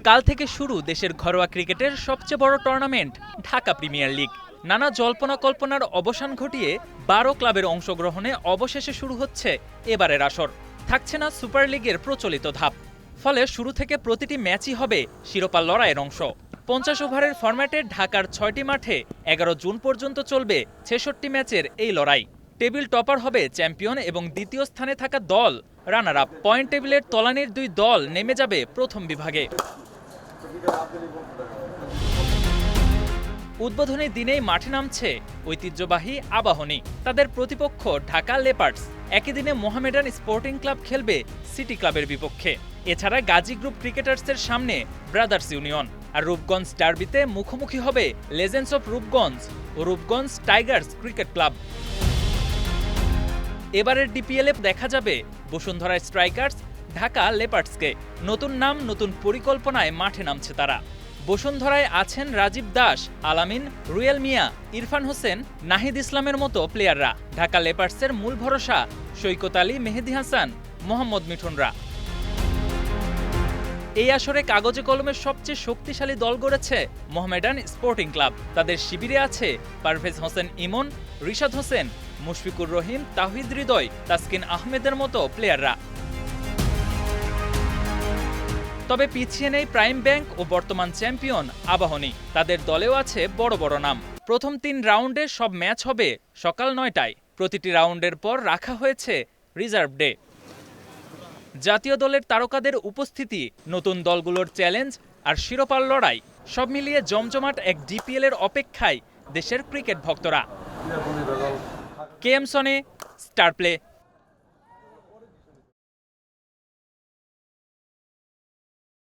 কাল থেকে শুরু দেশের ঘরোয়া ক্রিকেটের সবচেয়ে বড় টুর্নামেন্ট ঢাকা প্রিমিয়ার লিগ। নানা জল্পনা কল্পনার অবসান ঘটিয়ে 12 ক্লাবের অংশগ্রহণে অবশেষে শুরু হচ্ছে এবারের আসর। থাকছে না সুপার লিগের প্রচলিত ধাপ, ফলে শুরু থেকে প্রতিটি ম্যাচই হবে শিরোপা লড়াইয়ের অংশ। 50 ওভারের ফরম্যাটে ঢাকার 6টি মাঠে 11 জুন পর্যন্ত চলবে 66 ম্যাচের এই লড়াই। টেবিল টপার হবে চ্যাম্পিয়ন এবং দ্বিতীয় স্থানে থাকা দল রানার আপ। পয়েন্ট টেবিলের তলানির দুই দল নেমে যাবে প্রথম বিভাগে। উদ্বোধনী দিনেই মাঠে নামছে ঐতিহ্যবাহী আবাহনী, তাদের প্রতিপক্ষ ঢাকা লেপার্ডস। একই দিনে মোহামেডান স্পোর্টিং ক্লাব খেলবে সিটি ক্লাবের বিপক্ষে। এছাড়া গাজী গ্রুপ ক্রিকেটার্সের সামনে ব্রাদার্স ইউনিয়ন। আর রূপগঞ্জ ডার্বিতে মুখোমুখি হবে লেজেন্ডস অফ রূপগঞ্জ ও রূপগঞ্জ টাইগার্স ক্রিকেট ক্লাব। এবারের ডিপিএলে দেখা যাবে বসুন্ধরা স্ট্রাইকার্স ঢাকা লেপার্ডসকে। নতুন নাম, নতুন পরিকল্পনায় মাঠে নামছে তারা। বসুন্ধরায় আছেন রাজীব দাস, আলামিন, রুয়েল মিয়া, ইরফান হোসেন, নাহিদ ইসলামের মতো প্লেয়াররা। ঢাকা লেপার্ডসের মূল ভরসা সৈকত আলী, মেহেদী হাসান, মোহাম্মদ মিঠুনরা। এই আসরে কাগজে কলমের সবচেয়ে শক্তিশালী দল গড়েছে মোহামেডান স্পোর্টিং ক্লাব। তাদের শিবিরে আছে পারভেজ হোসেন ইমন, রিশাদ হোসেন, মুশফিকুর রহিম, তাওহিদ হৃদয়, তাসকিন আহমেদের মতো প্লেয়াররা। তবে পিছিয়ে নেই প্রাইম ব্যাংক ও বর্তমান চ্যাম্পিয়ন আবাহনী। তাদের দলেও আছে বড় বড় নাম। প্রথম 3 রাউন্ডের সব ম্যাচ হবে সকাল 9টায়। প্রতিটি রাউন্ডের পর রাখা হয়েছে রিজার্ভ ডে। জাতীয় দলের তারকাদের উপস্থিতি, নতুন দলগুলোর চ্যালেঞ্জ আর শিরোপার লড়াই, সব মিলিয়ে জমজমাট এক ডিপিএল এর অপেক্ষায় দেশের ক্রিকেট ভক্তরা। কে এম সনে, স্টার প্লে।